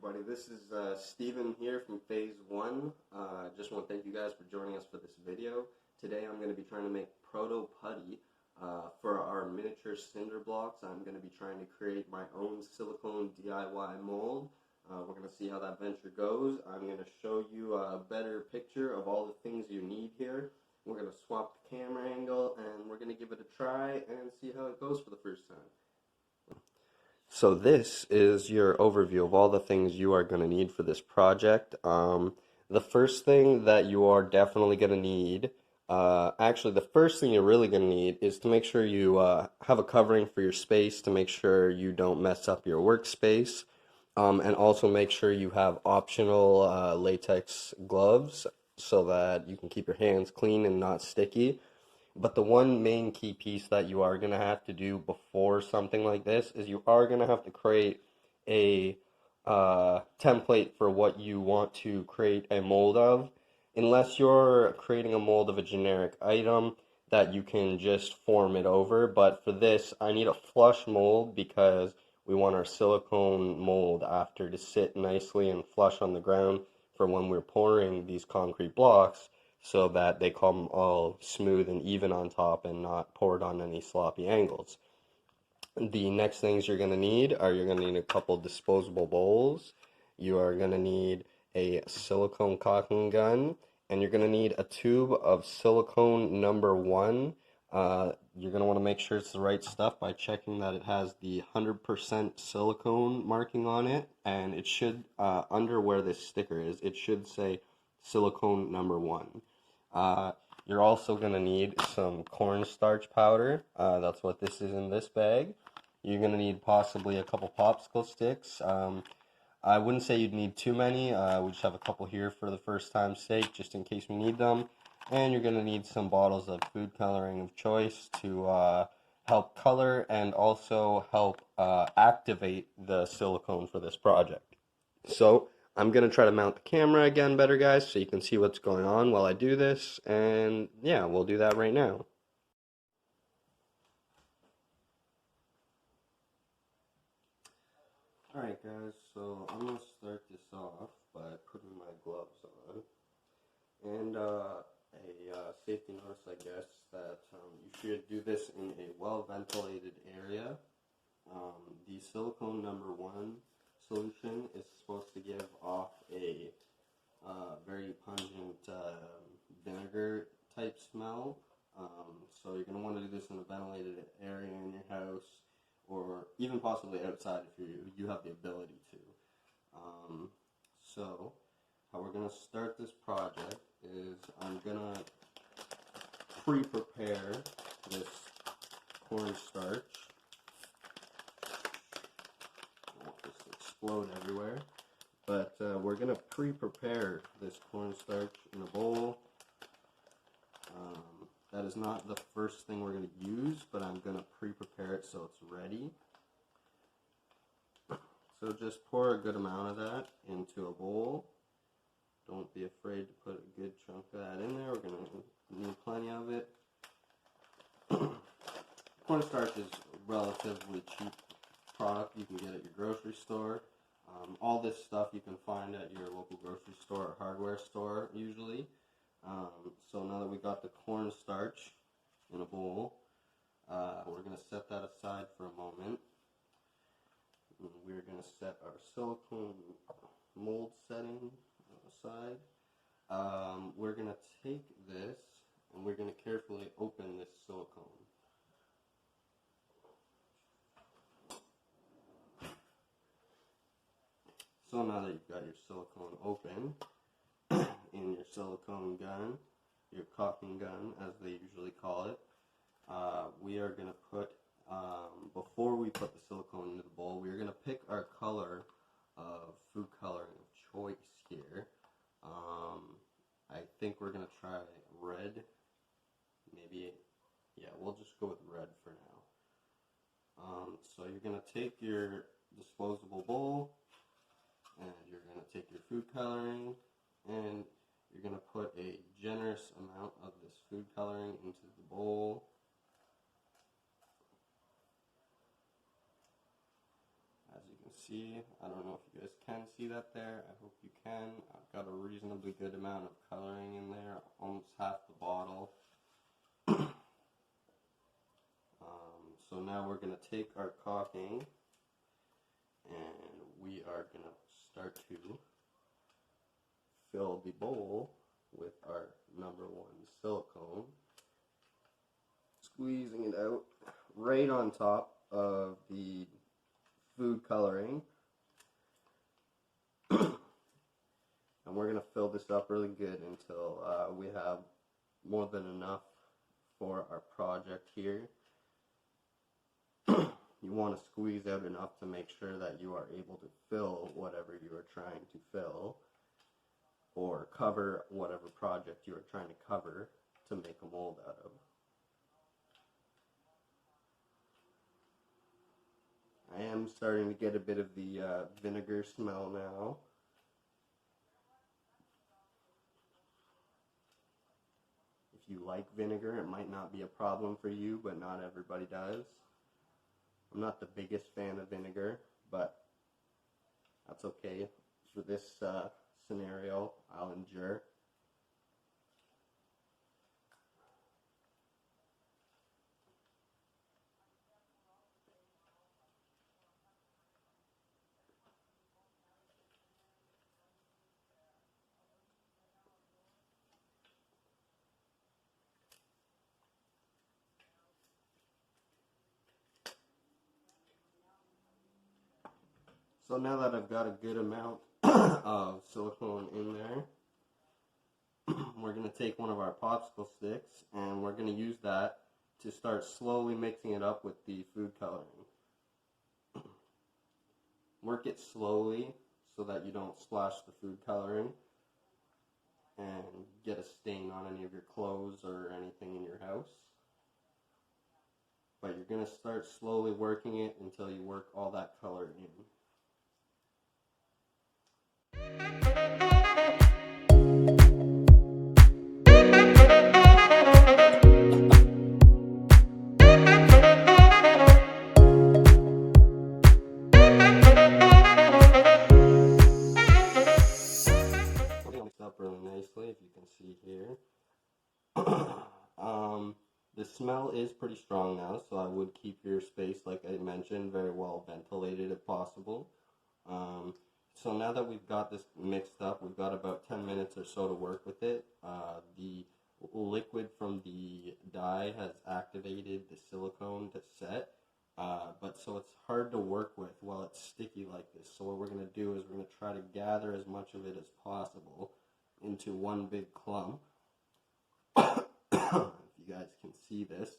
everybody, this is Steven here from Phase 1. Just want to thank you guys for joining us for this video. Today I'm going to be trying to make Proto Putty for our miniature cinder blocks. I'm going to be trying to create my own silicone DIY mold. We're going to see how that venture goes. I'm going to show you a better picture of all the things you need here. We're going to swap the camera angle and we're going to give it a try and see how it goes for the first time. So this is your overview of all the things you are going to need for this project. The first thing that you are definitely going to need, actually the first thing you're really going to need is to make sure you have a covering for your space to make sure you don't mess up your workspace, and also make sure you have optional latex gloves so that you can keep your hands clean and not sticky. But the one main key piece that you are going to have to do before something like this is you are going to have to create a template for what you want to create a mold of. Unless you're creating a mold of a generic item that you can just form it over. But for this, I need a flush mold because we want our silicone mold after to sit nicely and flush on the ground for when we're pouring these concrete blocks, so that they come all smooth and even on top and not poured on any sloppy angles. The next things you're going to need are you're going to need a couple disposable bowls. You are going to need a silicone caulking gun, and you're going to need a tube of silicone number 1. You're going to want to make sure it's the right stuff by checking that it has the 100% silicone marking on it, and it should, under where this sticker is, it should say silicone number 1. You're also going to need some cornstarch powder. That's what this is in this bag. You're going to need possibly a couple popsicle sticks. I wouldn't say you'd need too many. We just have a couple here for the first time's sake, just in case we need them. And you're going to need some bottles of food coloring of choice to help color and also help activate the silicone for this project. So I'm going to try to mount the camera again better, guys, so you can see what's going on while I do this, and yeah, we'll do that right now. Alright guys, so I'm going to start this off by putting my gloves on, and a safety notice, I guess, that you should do this in a well-ventilated area. The silicone number 1 solution is supposed to give off a very pungent vinegar type smell, so you're going to want to do this in a ventilated area in your house, or even possibly outside if you have the ability to. So how we're going to start this project is I'm going to pre-prepare this cornstarch. I want this to explode everywhere. But we're going to pre-prepare this cornstarch in a bowl. That is not the first thing we're going to use, but I'm going to pre-prepare it so it's ready. So just pour a good amount of that into a bowl. Don't be afraid to put a good chunk of that in there. We're going to need plenty of it. Cornstarch is a relatively cheap product you can get at your grocery store. All this stuff you can find at your local grocery store or hardware store usually. So now that we got the cornstarch in a bowl, we're going to set that aside for a moment. We're going to set our silicone mold setting aside. We're going to take this and we're going to carefully open this silicone. So now that you've got your silicone open in your silicone gun, your caulking gun as they usually call it, we are going to put, before we put the silicone into the bowl, we are going to pick our color of food coloring of choice here. I think we're going to try red, maybe, yeah, we'll just go with red for now. So you're going to take your disposable bowl, and you're going to take your food coloring, and you're going to put a generous amount of this food coloring into the bowl. As you can see. I don't know if you guys can see that there. I hope you can. I've got a reasonably good amount of coloring in there, almost half the bottle. So now we're going to take our caulking and we are going to start to fill the bowl with our number 1 silicone, squeezing it out right on top of the food coloring. And we're going to fill this up really good until we have more than enough for our project here. You want to squeeze out enough to make sure that you are able to fill whatever you are trying to fill, or cover whatever project you are trying to cover to make a mold out of. I am starting to get a bit of the vinegar smell now. If you like vinegar, it might not be a problem for you, but not everybody does. I'm not the biggest fan of vinegar, but that's okay. For this scenario, I'll endure. So now that I've got a good amount of silicone in there, we're going to take one of our popsicle sticks and we're going to use that to start slowly mixing it up with the food coloring. Work it slowly so that you don't splash the food coloring and get a stain on any of your clothes or anything in your house. But you're going to start slowly working it until you work all that color in. Up really nicely, if you can see here. The smell is pretty strong now, so I would keep your space, like I mentioned, very well ventilated if possible. So now that we've got this mixed up, we've got about 10 minutes or so to work with it. The liquid from the dye has activated the silicone to set, but so it's hard to work with while it's sticky like this. So what we're going to do is we're going to try to gather as much of it as possible into one big clump. If you guys can see this.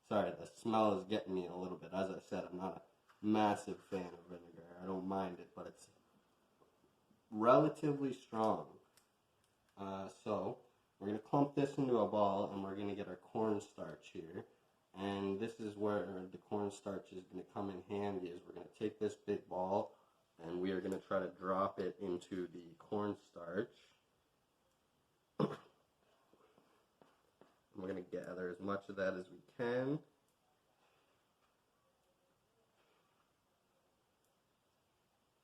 Sorry, the smell is getting me a little bit. As I said, I'm not a massive fan of vinegar. I don't mind it, but it's relatively strong. So we're going to clump this into a ball and we're going to get our cornstarch here. And this is where the cornstarch is going to come in handy, is we're going to take this big ball and we are going to try to drop it into the cornstarch. We're going to gather as much of that as we can.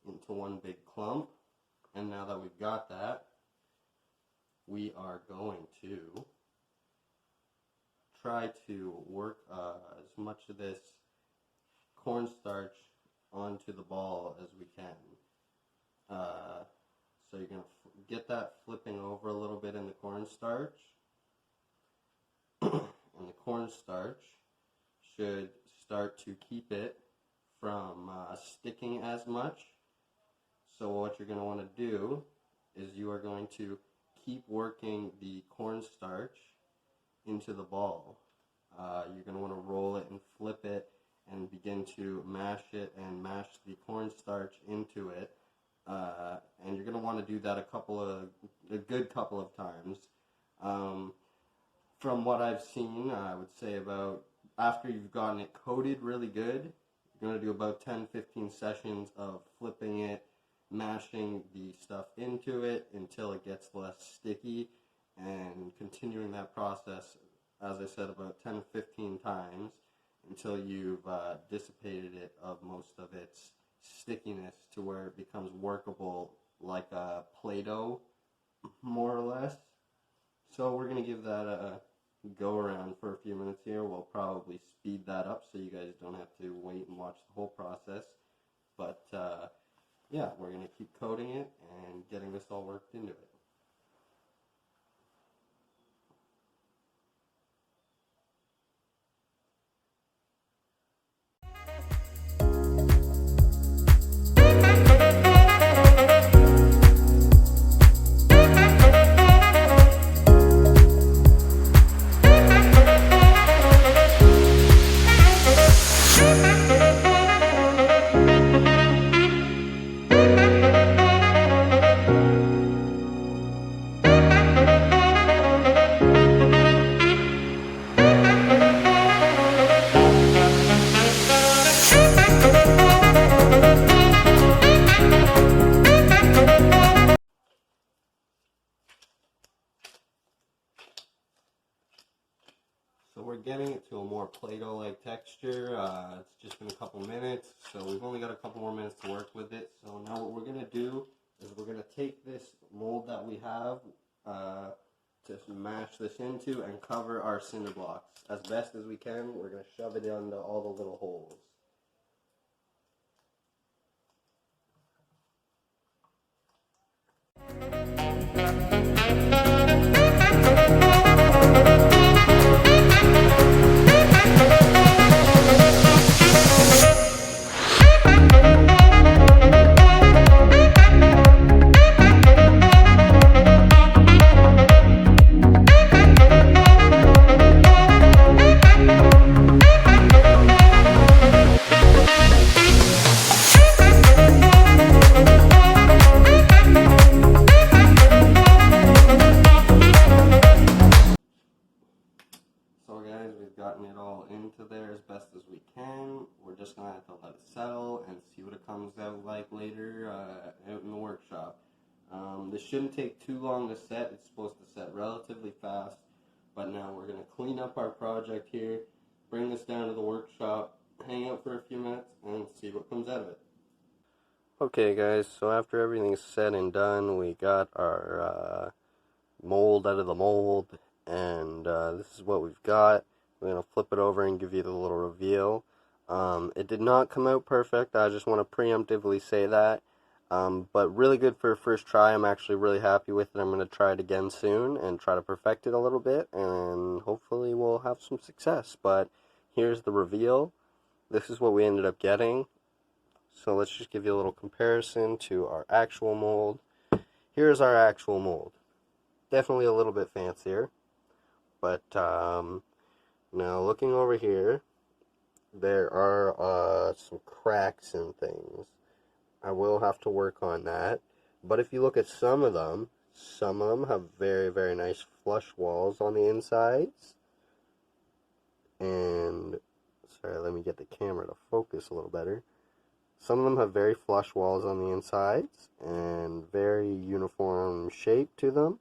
Into one big clump. And now that we've got that, we are going to try to work as much of this cornstarch onto the ball as we can. So you're going to get that flipping over a little bit in the cornstarch. And the cornstarch should start to keep it from sticking as much. So what you're going to want to do is you are going to keep working the cornstarch into the ball. You're going to want to roll it and flip it and begin to mash it and mash the cornstarch into it. And you're going to want to do that a good couple of times. From what I've seen, I would say about after you've gotten it coated really good, you're going to do about 10-15 sessions of flipping it, mashing the stuff into it until it gets less sticky, and continuing that process, as I said, about 10-15 times until you've dissipated it of most of its stickiness to where it becomes workable like a Play-Doh, more or less. So we're going to give that a go around for a few minutes here. We'll probably speed that up so you guys don't have to wait and watch the whole process. But yeah, we're going to keep coating it and getting this all worked into it. So we're getting it to a more Play-Doh-like texture. It's just been a couple minutes, so we've only got a couple more minutes to work with it. So now what we're going to do is we're going to take this mold that we have to mash this into and cover our cinder blocks as best as we can. We're going to shove it into all the little holes. So guys, we've gotten it all into there as best as we can. We're just going to have to let it settle and see what it comes out like later out in the workshop. This shouldn't take too long to set. It's supposed to set relatively fast. But now we're going to clean up our project here, bring this down to the workshop, hang out for a few minutes, and see what comes out of it. Okay guys, so after everything's said and done, we got our mold out of the mold. And this is what we've got. We're going to flip it over and give you the little reveal. It did not come out perfect. I just want to preemptively say that. But really good for a first try. I'm actually really happy with it. I'm going to try it again soon and try to perfect it a little bit. And hopefully we'll have some success. But here's the reveal. This is what we ended up getting. So let's just give you a little comparison to our actual mold. Here's our actual mold. Definitely a little bit fancier. But now looking over here, there are some cracks and things. I will have to work on that. But if you look at some of them have very, very nice flush walls on the insides. And, sorry, let me get the camera to focus a little better. Some of them have very flush walls on the insides and very uniform shape to them.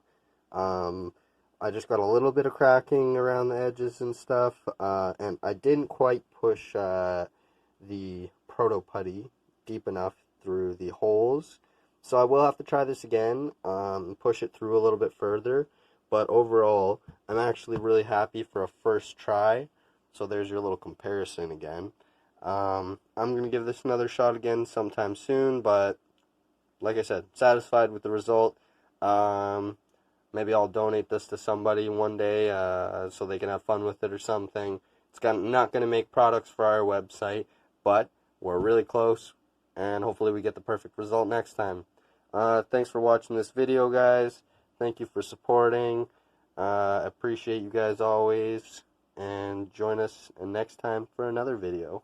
I just got a little bit of cracking around the edges and stuff, and I didn't quite push the Proto Putty deep enough through the holes, so I will have to try this again, push it through a little bit further, but overall, I'm actually really happy for a first try, so there's your little comparison again. I'm going to give this another shot again sometime soon, but like I said, satisfied with the result. Maybe I'll donate this to somebody one day so they can have fun with it or something. It's not going to make products for our website, but we're really close, and hopefully we get the perfect result next time. Thanks for watching this video, guys. Thank you for supporting. Appreciate you guys always, and join us next time for another video.